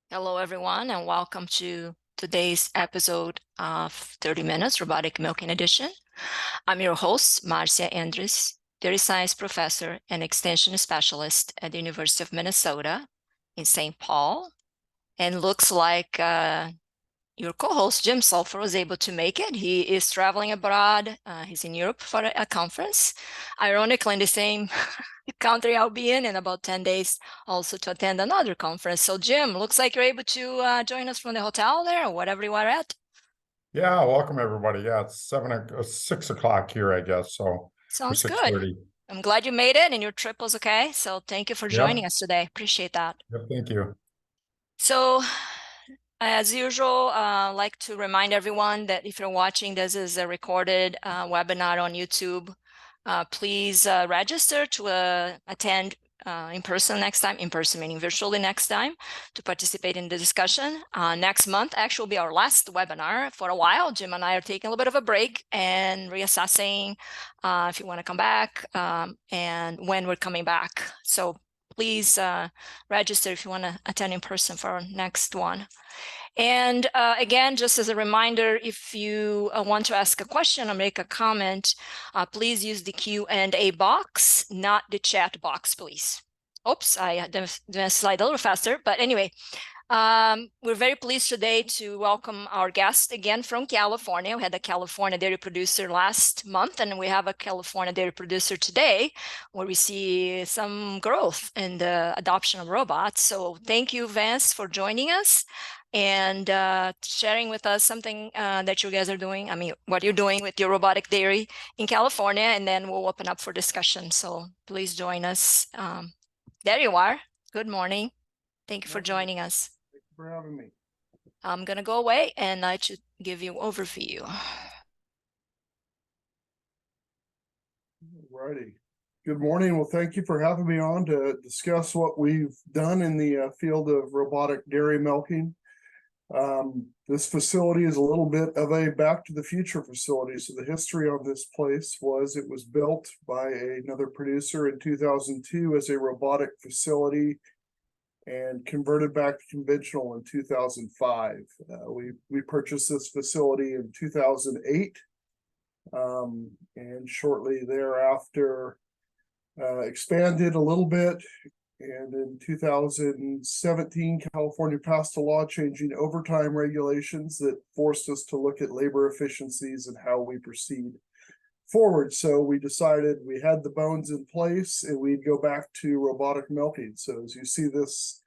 Hello, everyone, and welcome to today's episode of 30 Minutes Robotic Milking Edition. I'm your host, Marcia Andres, dairy science professor and extension specialist at the University of Minnesota in St. Paul. And looks like your co-host, Jim Sulphur, was able to make it. He is traveling abroad. He's in Europe for a conference. Ironically, in the same country I'll be in about 10 days, also to attend another conference. So, Jim, looks like you're able to join us from the hotel there or whatever you are at. Yeah, welcome everybody. Yeah, it's 6 o'clock here, I guess. So or Sounds good. 6:30. I'm glad you made it and your trip was okay. So, thank you for joining Yep. us today. Appreciate that. Yep. Thank you. So, as usual, I'd like to remind everyone that if you're watching, this is a recorded webinar on YouTube. Please register to attend in person next time, in person meaning virtually next time, to participate in the discussion. Next month actually will be our last webinar for a while. Jim and I are taking a little bit of a break and reassessing if you want to come back and when we're coming back. So please register if you want to attend in person for our next one. And again, just as a reminder, if you want to ask a question or make a comment, please use the Q&A box, not the chat box, please. Oops, I had to slide a little faster, but anyway, we're very pleased today to welcome our guest again from California. We had a California dairy producer last month, and we have a California dairy producer today where we see some growth in the adoption of robots. So thank you, Vance, for joining us and sharing with us something that you guys are doing. I mean, what you're doing with your robotic dairy in California, and then we'll open up for discussion. So please join us. There you are. Good morning. Thank you for joining us. Thank you for having me. I'm going to go away and I should give you an overview. Righty. Good morning. Well, thank you for having me on to discuss what we've done in the field of robotic dairy milking. This facility is a little bit of a back to the future facility. So the history on this place was it was built by another producer in 2002 as a robotic facility and converted back to conventional in 2005. We purchased this facility in 2008, and shortly thereafter expanded a little bit. And in 2017, California passed a law changing overtime regulations that forced us to look at labor efficiencies and how we proceed forward. So we decided we had the bones in place and we'd go back to robotic milking. So as you see this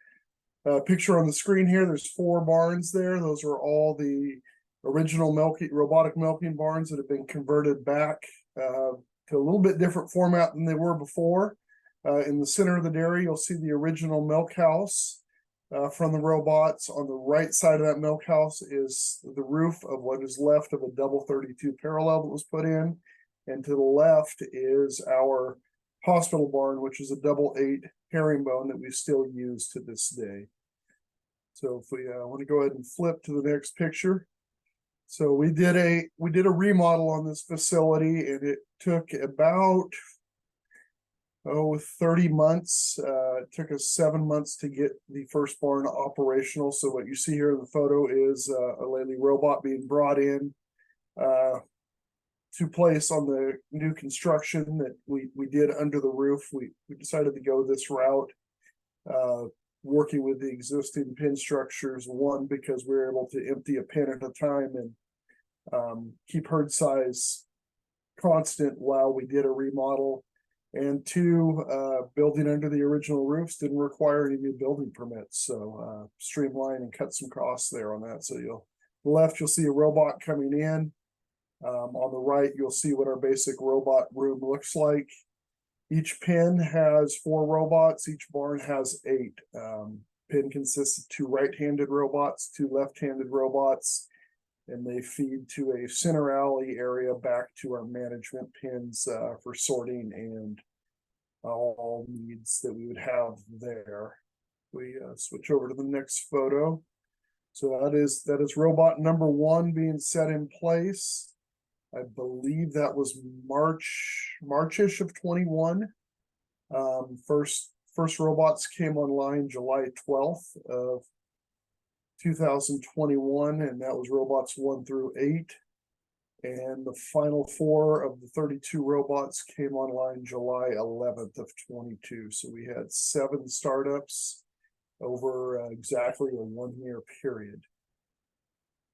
picture on the screen here, there's 4 barns there. Those are all the original robotic milking barns that have been converted back to a little bit different format than they were before. In the center of the dairy, you'll see the original milk house from the robots. On the right side of that milk house is the roof of what is left of a double 32 parallel that was put in. And to the left is our hospital barn, which is a double 8 herringbone that we still use to this day. So if we want to go ahead and flip to the next picture. So we did a remodel on this facility, and it took about 30 months. It took us 7 months to get the first barn operational. So what you see here in the photo is a Lely robot being brought in to place on the new construction that we did under the roof. We decided to go this route, working with the existing pin structures. One, because we were able to empty a pin at a time and keep herd size constant while we did a remodel. And 2, building under the original roofs didn't require any new building permits. So streamline and cut some costs there on that. So you'll see a robot coming in. On the right, you'll see what our basic robot room looks like. Each pin has 4 robots. Each barn has 8. Pin consists of 2 right-handed robots, 2 left-handed robots, and they feed to a center alley area back to our management pins for sorting and all needs that we would have there. We switch over to the next photo. So that is robot number 1 being set in place. I believe that was Marchish of 21. First robots came online July 12th of 2021, and that was robots 1 through 8. And the final 4 of the 32 robots came online July 11th of 22. So we had 7 startups over exactly a 1-year period.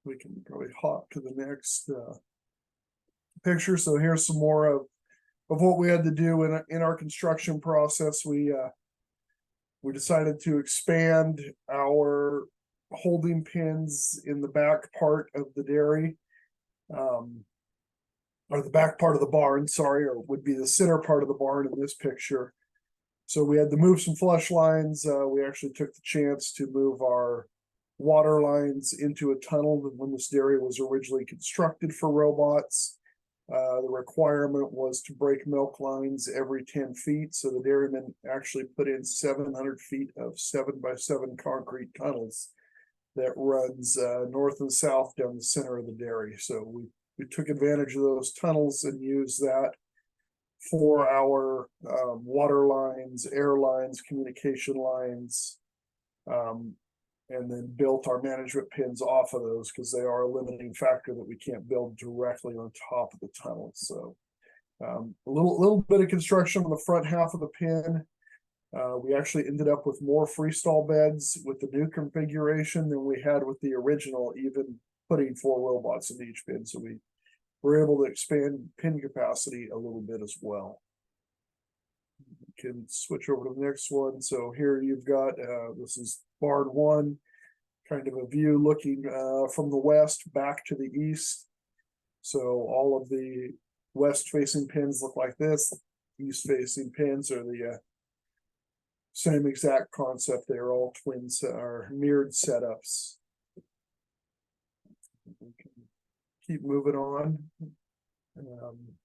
We can probably hop to the next picture. So here's some more of what we had to do in our construction process. We decided to expand our holding pins in the back part of the dairy, or the back part of the barn, sorry, or would be the center part of the barn in this picture. So we had to move some flush lines. We actually took the chance to move our water lines into a tunnel when this dairy was originally constructed for robots. The requirement was to break milk lines every 10 feet. So the dairymen actually put in 700 feet of 7x7 concrete tunnels that runs north and south down the center of the dairy. So we took advantage of those tunnels and used that for our water lines, air lines, communication lines, and then built our management pins off of those because they are a limiting factor that we can't build directly on top of the tunnel. So a little bit of construction on the front half of the pin. We actually ended up with more freestall beds with the new configuration than we had with the original, even putting 4 robots in each pin. So we were able to expand pin capacity a little bit as well. We can switch over to the next one. So here you've got, this is barn 1, kind of a view looking from the west back to the east. So all of the west facing pins look like this. East facing pins are the same exact concept. They're all twins or mirrored setups. We can keep moving on.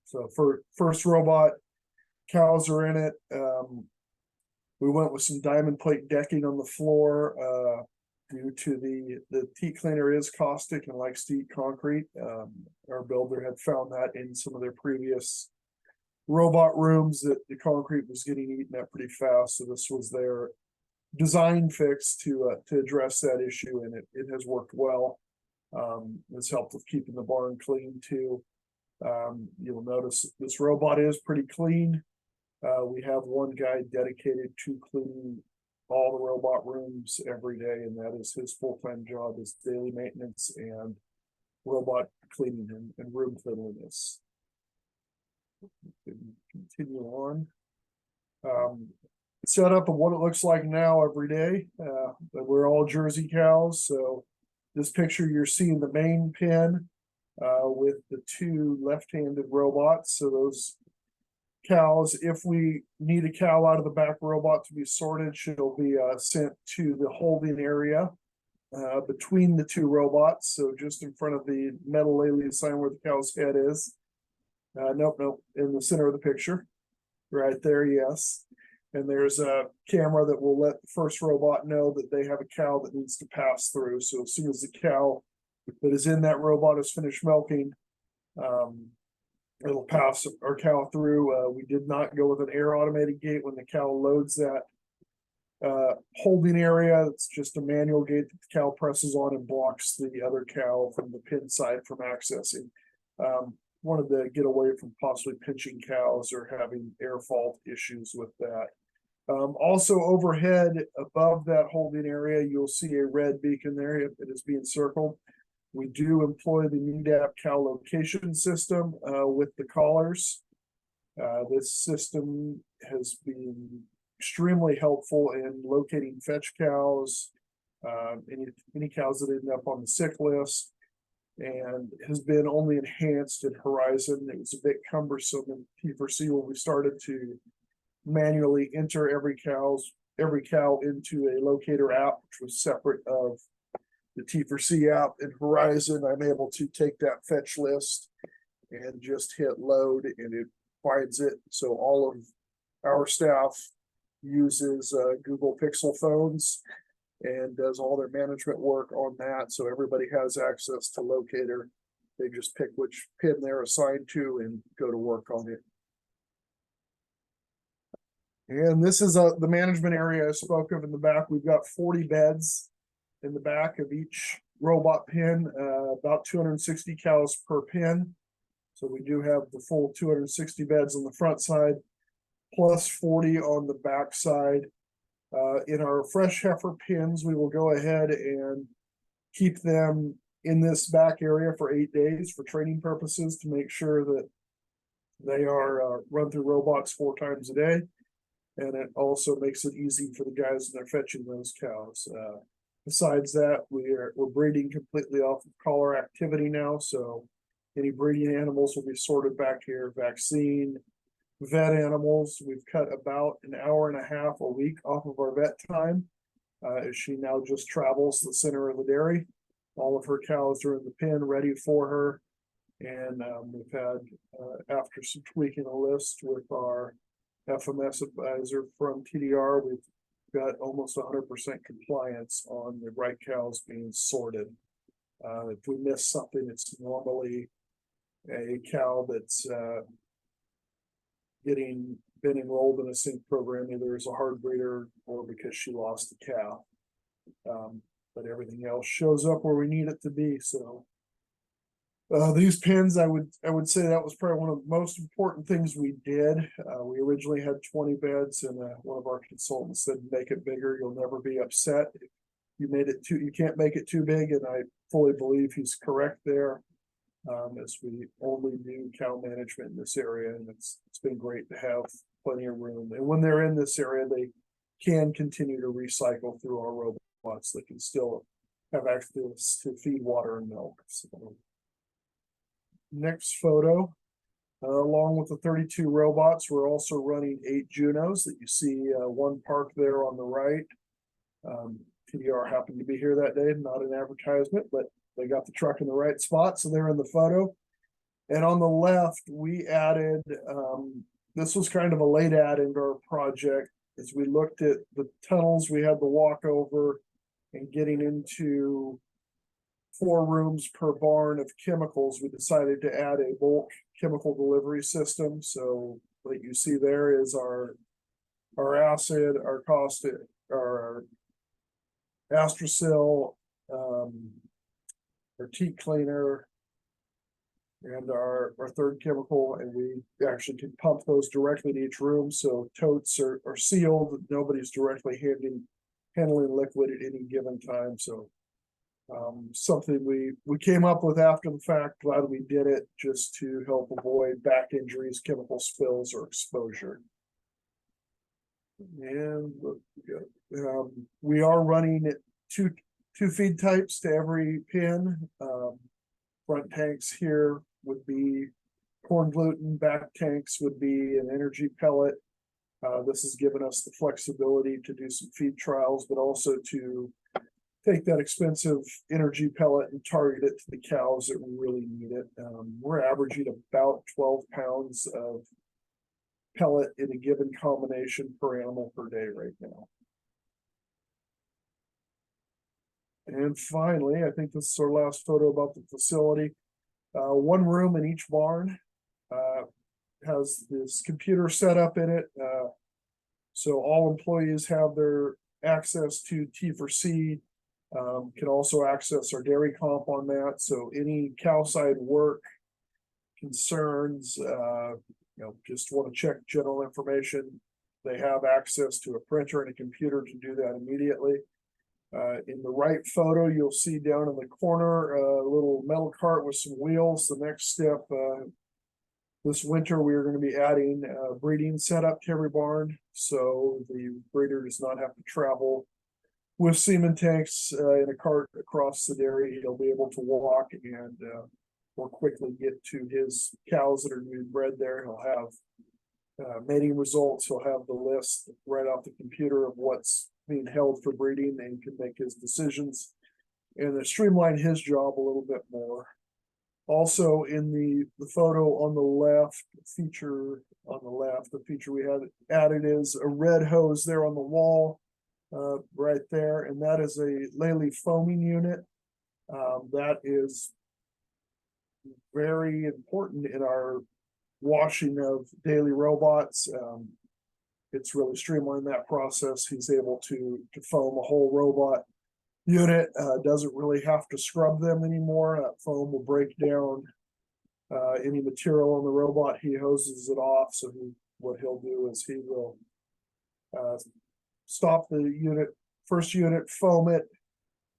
So for first robot, cows are in it. We went with some diamond plate decking on the floor due to the teat cleaner is caustic and likes to eat concrete. Our builder had found that in some of their previous robot rooms that the concrete was getting eaten at pretty fast. So this was their design fix to address that issue, and it has worked well. It's helped with keeping the barn clean too. You'll notice this robot is pretty clean. We have one guy dedicated to cleaning all the robot rooms every day, and that is his full-time job, is daily maintenance and robot cleaning and room cleanliness. Continue on. Setup of what it looks like now every day. We're all Jersey cows, so this picture you're seeing the main pen with the 2 left-handed robots. So those cows, if we need a cow out of the back robot to be sorted, she'll be sent to the holding area between the 2 robots. So just in front of the metal Lely sign where the cow's head is. Nope, in the center of the picture. Right there, yes. And there's a camera that will let the first robot know that they have a cow that needs to pass through. So as soon as the cow that is in that robot is finished milking, it'll pass our cow through. We did not go with an air automated gate when the cow loads that holding area. It's just a manual gate that the cow presses on and blocks the other cow from the pin side from accessing. Wanted to get away from possibly pinching cows or having air fault issues with that. Also overhead above that holding area, you'll see a red beacon there. It is being circled. We do employ the NEDAP cow location system with the collars. This system has been extremely helpful in locating fetch cows, any cows that end up on the sick list, and has been only enhanced in Horizon. It was a bit cumbersome in P4C when we started to manually enter every cow into a locator app, which was separate of the T4C app. In Horizon, I'm able to take that fetch list and just hit load and it finds it. So all of our staff uses Google Pixel phones and does all their management work on that. So everybody has access to locator. They just pick which pin they're assigned to and go to work on it. And this is the management area I spoke of in the back. We've got 40 beds. in the back of each robot pen, about 260 cows per pen. So we do have the full 260 beds on the front side, plus 40 on the back side. In our fresh heifer pens, we will go ahead and keep them in this back area for 8 days for training purposes to make sure that they are run through robots 4 times a day. And it also makes it easy for the guys that are fetching those cows. Besides that, we're breeding completely off of collar activity now. So any breeding animals will be sorted back here. Vaccine, vet animals, we've cut about an hour and a half a week off of our vet time. As she now just travels the center of the dairy. All of her cows are in the pen ready for her. And we've had, after some tweaking a list with our FMS advisor from TDR, we've got almost 100% compliance on the right cows being sorted. If we miss something, it's normally a cow that's been enrolled in a sync program, either as a hard breeder or because she lost the cow. But everything else shows up where we need it to be. So these pens, I would say that was probably one of the most important things we did. We originally had 20 beds, and one of our consultants said, "Make it bigger. You'll never be upset. If you made it too, you can't make it too big." And I fully believe he's correct there. As we only do cow management in this area, and it's been great to have plenty of room. And when they're in this area, they can continue to recycle through our robots. They can still have access to feed, water, and milk. So, next photo, along with the 32 robots, we're also running 8 Junos that you see, one parked there on the right. TDR happened to be here that day, not an advertisement, but they got the truck in the right spot, so they're in the photo. And on the left, we added, this was kind of a late add into our project. As we looked at the tunnels, we had the walkover and getting into 4 rooms per barn of chemicals, we decided to add a bulk chemical delivery system. So what you see there is our acid, our caustic, our Astracil, our teat cleaner, and our third chemical, and we actually can pump those directly to each room. So totes are sealed. Nobody's directly handling liquid at any given time. So something we came up with after the fact. Glad we did it, just to help avoid back injuries, chemical spills, or exposure. And we are running two feed types to every pen. Front tanks here would be corn gluten, back tanks would be an energy pellet. This has given us the flexibility to do some feed trials, but also to take that expensive energy pellet and target it to the cows that really need it. We're averaging about 12 pounds of pellet in a given combination per animal per day right now. And finally, I think this is our last photo about the facility. 1 room in each barn has this computer set up in it. So all employees have their access to T4C, can also access our dairy comp on that. So any cow side work, concerns, just want to check general information, they have access to a printer and a computer to do that immediately. In the right photo, you'll see down in the corner a little metal cart with some wheels. The next step, this winter, we are going to be adding a breeding setup to every barn, so the breeder does not have to travel with semen tanks in a cart across the dairy. He'll be able to walk and more quickly get to his cows that are being bred there. He'll have mating results. He'll have the list right off the computer of what's being held for breeding, and can make his decisions and streamline his job a little bit more. Also, in the photo on the left, feature on the left, the feature we had added is a red hose there on the wall, right there, and that is a Lely foaming unit. That is very important in our washing of daily robots. It's really streamlined that process. He's able to foam a whole robot unit, doesn't really have to scrub them anymore. That foam will break down any material on the robot. He hoses it off. So what he'll do is he will stop the unit, first unit, foam it,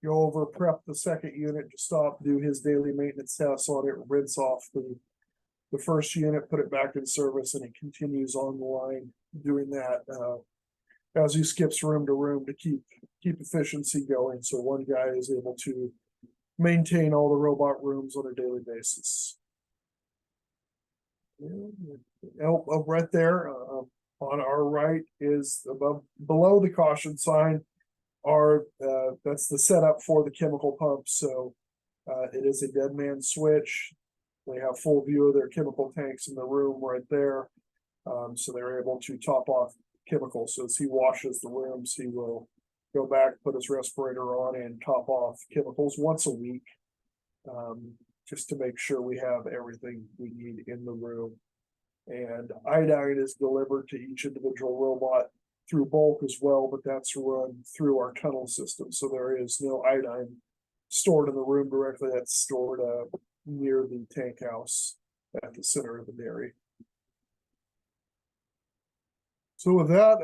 go over, prep the second unit to stop, do his daily maintenance tests on it, rinse off the first unit, put it back in service, and it continues on the line doing that as he skips room to room to keep efficiency going. So one guy is able to maintain all the robot rooms on a daily basis. Right there on our right is below the caution sign that's the setup for the chemical pump. So it is a dead man switch. They have full view of their chemical tanks in the room right there. So they're able to top off chemicals. So as he washes the rooms, he will go back, put his respirator on, and top off chemicals once a week, just to make sure we have everything we need in the room. And iodine is delivered to each individual robot through bulk as well, but that's run through our tunnel system. So there is no iodine stored in the room directly. That's stored near the tank house at the center of the dairy. So with that,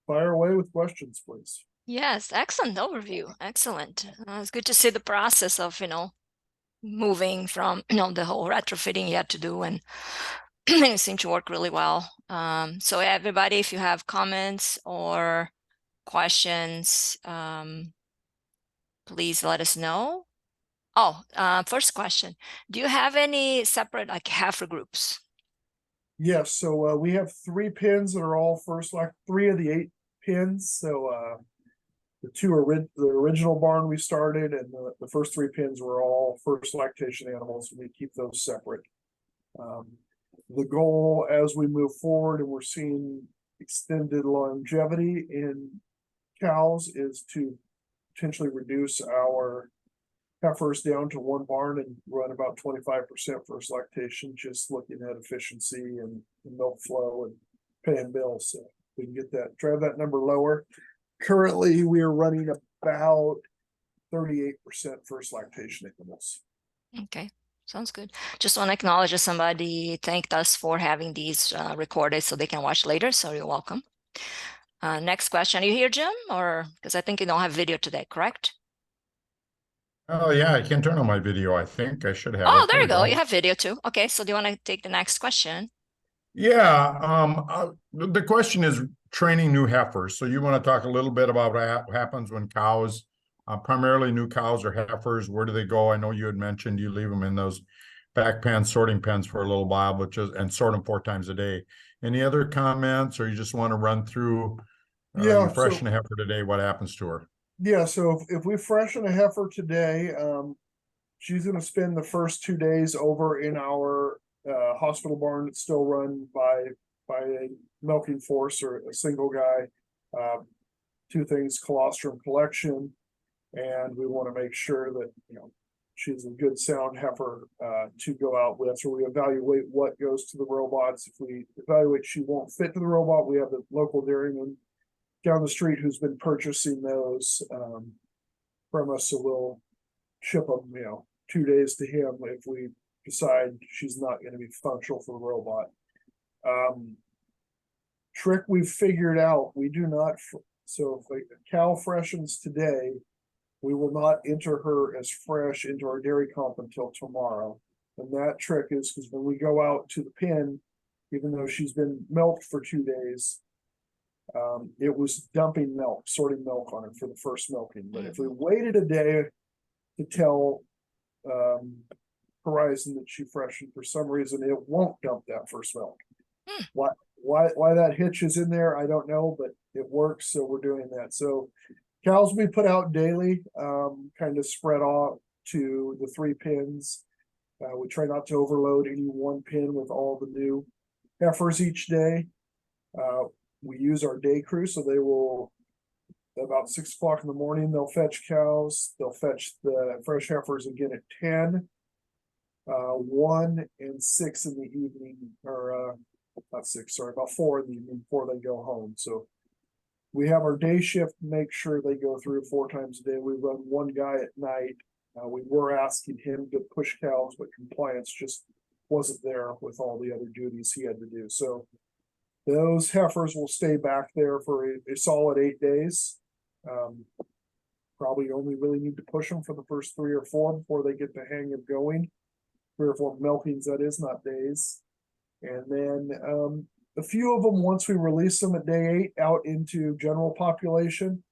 fire away with questions, please. Yes, excellent overview. Excellent. It's good to see the process of, moving from, the whole retrofitting you had to do, and it seemed to work really well. So everybody, if you have comments or questions, please let us know. Oh, first question. Do you have any separate heifer groups? Yes, so we have 3 pins that are all first, like 3 of the 8 pins. So the the original barn we started, and the first 3 pins were all first lactation animals. We keep those separate. The goal as we move forward, and we're seeing extended longevity in cows, is to potentially reduce our heifers down to 1 barn and run about 25% first lactation, just looking at efficiency and milk flow and paying bills. So we can get that, drive that number lower. Currently, we are running about 38% first lactation animals. Okay, sounds good. Just want to acknowledge that somebody thanked us for having these recorded so they can watch later. So you're welcome. Next question. Are you here, Jim? Or because I think you don't have video today, correct? Oh yeah, I can turn on my video. I think I should have Oh, it. there you go. We You have video too. Okay, so do you want to take the next question? Yeah, the question is training new heifers. So you want to talk a little bit about what happens when cows, primarily new cows or heifers, where do they go? I know you had mentioned you leave them in those back pen sorting pens for a little while, and sort them 4 times a day. Any other comments, or you just want to run through, you freshen a heifer today, what happens to her? Yeah, so if we freshen a heifer today, she's going to spend the first 2 days over in our hospital barn that's still run by a milking force or a single guy. 2 things: colostrum collection, and we want to make sure that she's a good sound heifer to go out with. So we evaluate what goes to the robots. If we evaluate she won't fit to the robot, we have the local dairyman down the street who's been purchasing those from us. So we'll ship them, 2 days to him if we decide she's not going to be functional for the robot. Trick we've figured out: we do not. So if a cow freshens today, we will not enter her as fresh into our dairy comp until tomorrow. And that trick is because when we go out to the pen, even though she's been milked for 2 days, it was dumping milk, sorting milk on her for the first milking. But if we waited a day to tell Horizon that she freshened, for some reason it won't dump that first milk. Why that hitch is in there, I don't know, but it works, so we're doing that. So cows we put out daily, kind of spread off to the 3 pins. We try not to overload any one pin with all the new heifers each day. We use our day crew, so they will, about 6 o'clock in the morning, they'll fetch cows. They'll fetch the fresh heifers again at 10, 1 and 6 in the evening, or not 6, sorry, about 4 in the evening before they go home. So We have our day shift, make sure they go through 4 times a day. We run one guy at night. We were asking him to push cows, but compliance just wasn't there with all the other duties he had to do. So those heifers will stay back there for a solid 8 days. Probably only really need to push them for the first 3 or 4 before they get the hang of going. 3 or 4 milkings, that is, not days. And then a few of them, once we release them at day 8 out into general population,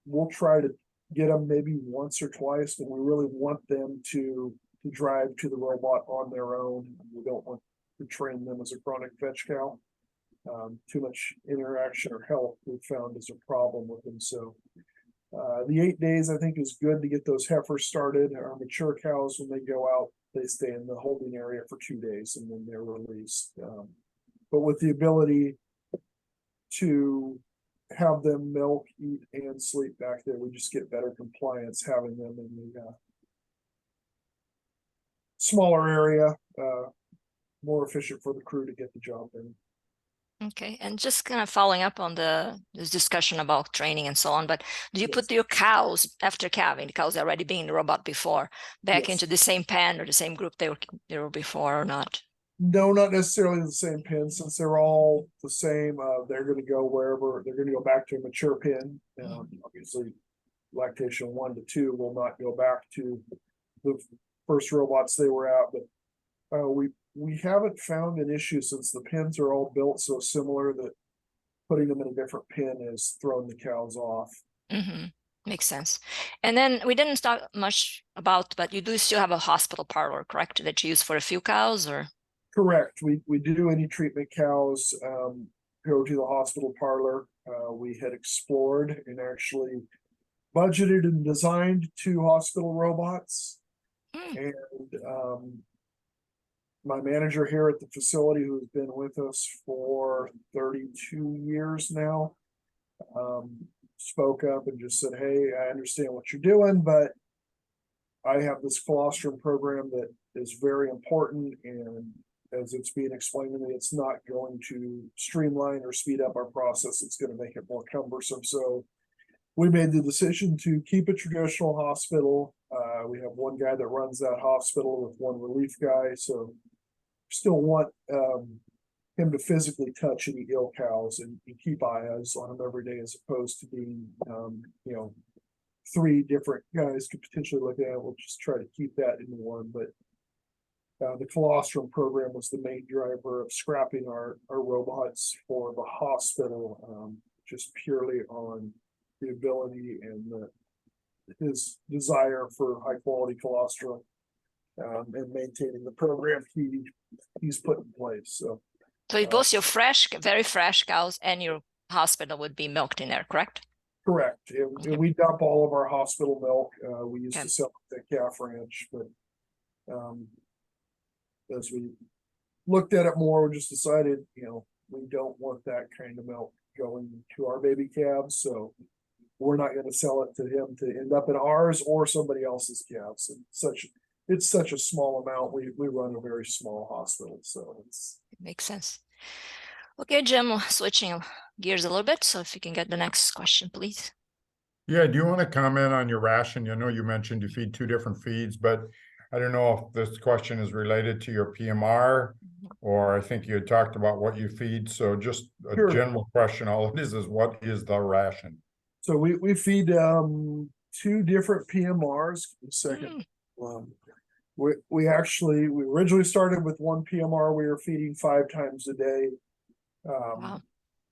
we'll try to get them maybe once or twice, but we really want them to drive to the robot on their own. We don't want to train them as a chronic fetch cow. Too much interaction or help we've found is a problem with them. So the 8 days I think is good to get those heifers started. Our mature cows, when they go out, they stay in the holding area for 2 days and then they're released. But with the ability to have them milk, eat, and sleep back there, we just get better compliance having them in the smaller area, more efficient for the crew to get the job done. Okay, and just kind of following up on this discussion about training and so on, but do you Yes. put your cows after calving, the cows already being in the robot before, back Yes. into the same pen or the same group they were before or not? No, not necessarily the same pin. Since they're all the same, they're going to go wherever they're going to go back to a mature pin. Obviously, lactation 1 to 2 will not go back to the first robots they were at, but we haven't found an issue since the pins are all built so similar that putting them in a different pin is throwing the cows off. Mm-hmm. Makes sense. And then we didn't talk much about, but you do still have a hospital parlor, correct? That you use for a few cows, or? Correct. We do any treatment cows go to the hospital parlor. We had explored and actually budgeted and designed 2 hospital robots. And my manager here at the facility, who's been with us for 32 years now, spoke up and just said, "Hey, I understand what you're doing, but I have this colostrum program that is very important, and as it's being explained to me, it's not going to streamline or speed up our process. It's going to make it more cumbersome." So we made the decision to keep a traditional hospital. We have one guy that runs that hospital with one relief guy. So still want him to physically touch any ill cows and keep eyes on them every day, as opposed to being, 3 different guys could potentially look at it. We'll just try to keep that in one. But the colostrum program was the main driver of scrapping our robots for the hospital, just purely on the ability and his desire for high quality colostrum, and maintaining the program he's put in place. So both your very fresh cows and your hospital would be milked in there, correct? Correct. And we dump all of our hospital milk. We used Okay. to sell it at Calf Ranch, but as we looked at it more, we just decided, we don't want that kind of milk going to our baby calves. So we're not going to sell it to him to end up in ours or somebody else's calves. And it's such a small amount. We run a very small hospital, so it makes sense. Okay, Jim, switching gears a little bit. So if you can get the next question, please. Yeah, do you want to comment on your ration? I know you mentioned you feed 2 different feeds, but I don't know if this question is related to your PMR, or I think you had talked about what you feed. So just a Sure. general question. All it is what is the ration? So we feed 2 different PMRs. A second. We originally started with 1 PMR. We were feeding 5 times a day. Wow.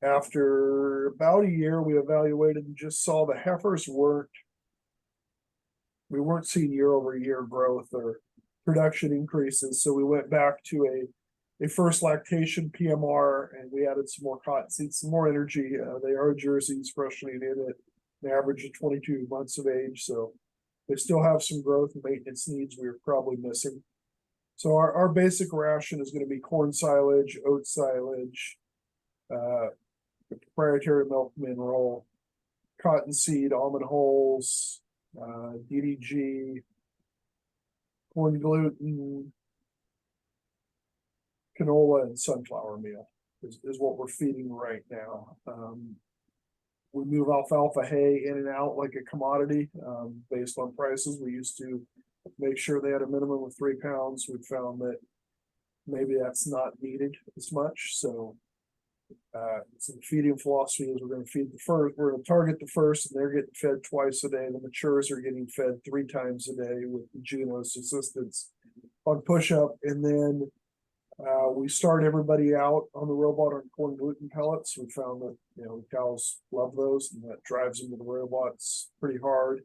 After about a year, we evaluated and just saw the heifers we weren't seeing year-over-year growth or production increases. So we went back to a first lactation PMR, and we added some more cottonseed, some more energy. They are jerseys, freshly in at an average of 22 months of age. So they still have some growth and maintenance needs we were probably missing. So our basic ration is going to be corn silage, oat silage, the proprietary milk mineral, cottonseed, almond hulls, DDG, corn gluten, canola, and sunflower meal is what we're feeding right now. we move alfalfa hay in and out like a commodity, based on prices. We used to make sure they had a minimum of 3 pounds. We found that maybe that's not needed as much. So the feeding philosophy is we're going to feed the first, we're going to target the first, and they're getting fed twice a day. The matures are getting fed 3 times a day with the Juno's assistance on push up. And then we start everybody out on the robot on corn gluten pellets. We found that, you know, cows love those, and that drives them to the robots pretty hard.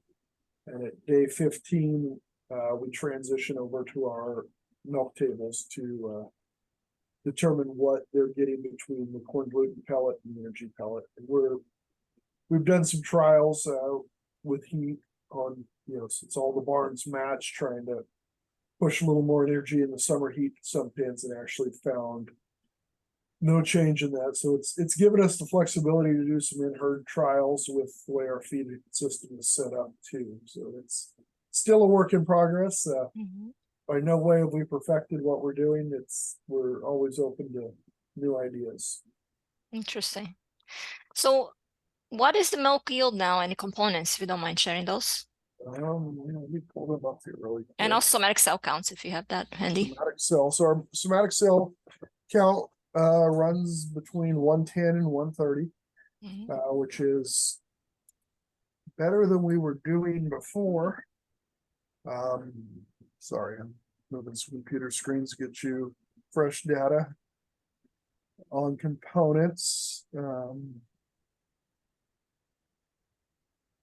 And at day 15, we transition over to our milk tables to determine what they're getting between the corn gluten pellet and the energy pellet. And we've done some trials with heat on, you know, since all the barns match, trying to push a little more energy in the summer heat to some pens, and actually found no change in that. So it's given us the flexibility to do some in-herd trials with the way our feed system is set up too. So it's still a work in progress. By no way have we perfected what we're doing. We're always open to new ideas. Interesting. So what is the milk yield now? Any components, if you don't mind sharing those? Let me pull them up here really quick. And also somatic cell counts, if you have that handy. Somatic cell. So our somatic cell count runs between 110 and 130, which is better than we were doing before. Sorry, I'm moving some computer screens to get you fresh data on components.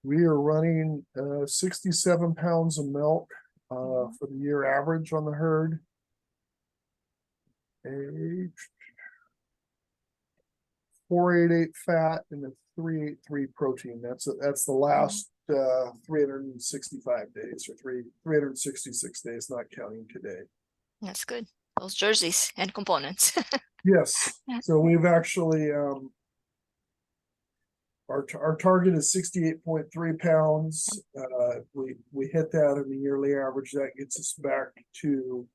We are running 67 pounds of milk for the year average on the herd. A 488 fat and a 383 protein. That's the last 365 days or 366 days, not counting today. That's good. Those jerseys and components. Yes. So we've actually our target is 68.3 pounds. We hit that in the yearly average. That gets us back to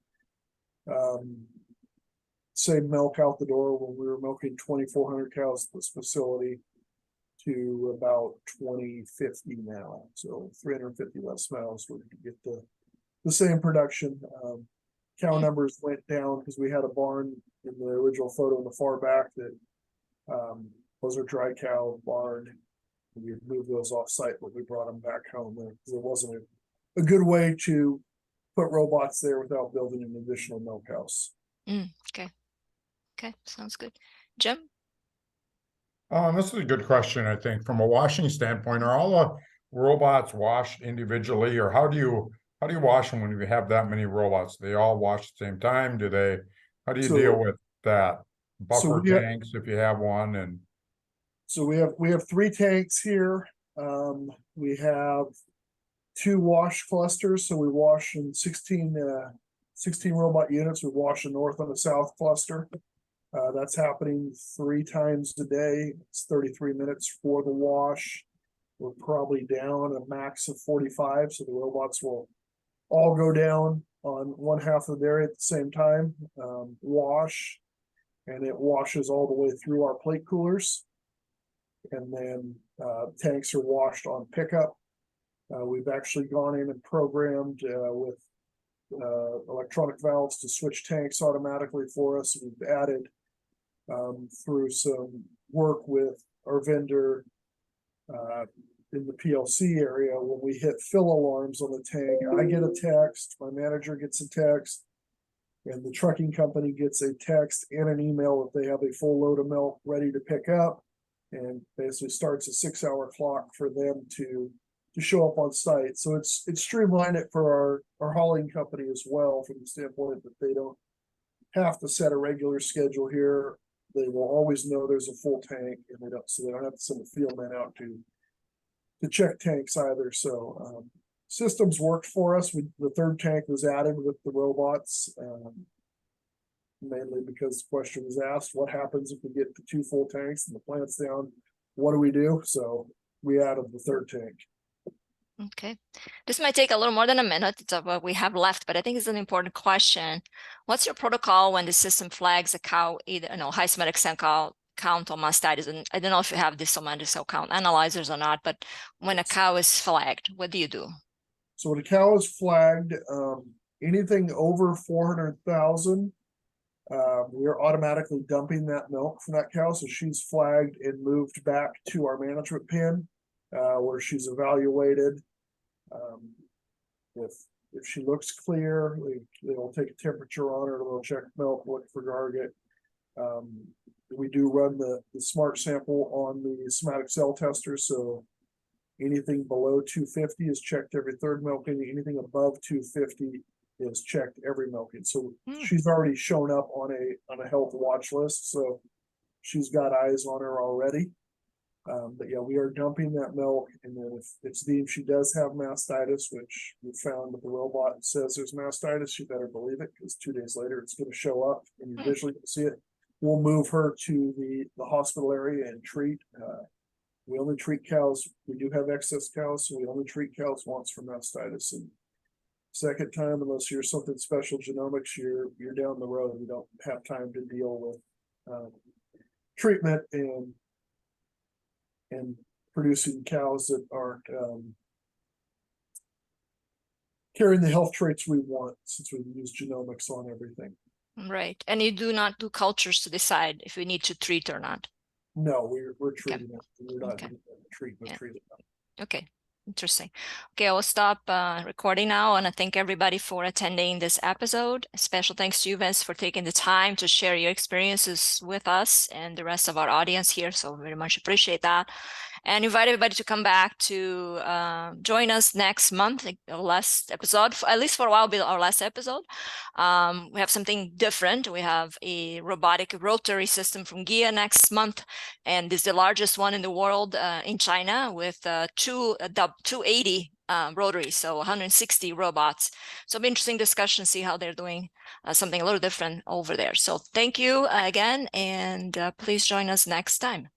say milk out the door when we were milking 2,400 cows at this facility to about 2,050 now. So 350 less miles we could get the same production. Cow numbers went down because we had a barn in the original photo in the far back that was our dry cow barn. We moved those off site, but we brought them back home there because it wasn't a good way to put robots there without building an additional milk house. Okay. Okay, sounds good. Jim? This is a good question, I think. From a washing standpoint, are all the robots washed individually, or how do you wash them when you have that many robots? Do they all wash at the same time? How do you deal with that? Buffer tanks, if you have one, and so we have 3 tanks here. We have 2 wash clusters. So we wash in 16 robot units. We wash the north and the south cluster. That's happening 3 times a day. It's 33 minutes for the wash. We're probably down a max of 45. So the robots will all go down on one half of the dairy at the same time, wash, and it washes all the way through our plate coolers. And then tanks are washed on pickup. We've actually gone in and programmed with electronic valves to switch tanks automatically for us. We've added through some work with our vendor in the PLC area. When we hit fill alarms on the tank, I get a text, my manager gets a text, and the trucking company gets a text and an email if they have a full load of milk ready to pick up, and basically starts a 6-hour clock for them to show up on site. So it's streamlined it for our hauling company as well, from the standpoint that they don't have to set a regular schedule here. They will always know there's a full tank, and they don't have to send a field man out to check tanks either. So systems worked for us. The 3rd tank was added with the robots, mainly because the question was asked, what happens if we get to 2 full tanks and the plant's down? What do we do? So we added the 3rd tank. Okay. This might take a little more than a minute. It's what we have left, but I think it's an important question. What's your protocol when the system flags a cow, either high somatic cell count count on mastitis? And I don't know if you have the somatic cell count analyzers or not, but when a cow is flagged, what do you do? So when a cow is flagged, anything over 400,000, we're automatically dumping that milk from that cow. So she's flagged and moved back to our management pen, where she's evaluated. If she looks clear, they'll take a temperature on her, they'll check milk, look for garget. We do run the smart sample on the somatic cell tester, so anything below 250 is checked every third milking. Anything above 250 is checked every milking. So she's already shown up on a health watch list, so she's got eyes on her already. But yeah, we are dumping that milk, and then if it's deemed she does have mastitis, which we found that the robot says there's mastitis, you better believe it, because 2 days later it's going to show up and you visually see it. We'll move her to the hospital area and treat. We only treat cows. We do have excess cows, so we only treat cows once for mastitis. And second time, unless you're something special genomics, you're down the road. You don't have time to deal with treatment and producing cows that aren't carrying the health traits we want, since we use genomics on everything. Right. And you do not do cultures to decide if we need to treat or not? No, we're treating it. We're not Okay. doing treatment. Okay. Interesting. Okay, I will stop recording now. I want to thank everybody for attending this episode. A special thanks to you, Vance, for taking the time to share your experiences with us and the rest of our audience here. So very much appreciate that. And invite everybody to come back to join us next month, our last episode, at least for a while, be our last episode. We have something different. We have a robotic rotary system from Gia next month, and this is the largest one in the world in China, with 280 rotaries, so 160 robots. So it'll be interesting discussion, see how they're doing something a little different over there. So thank you again, and please join us next time.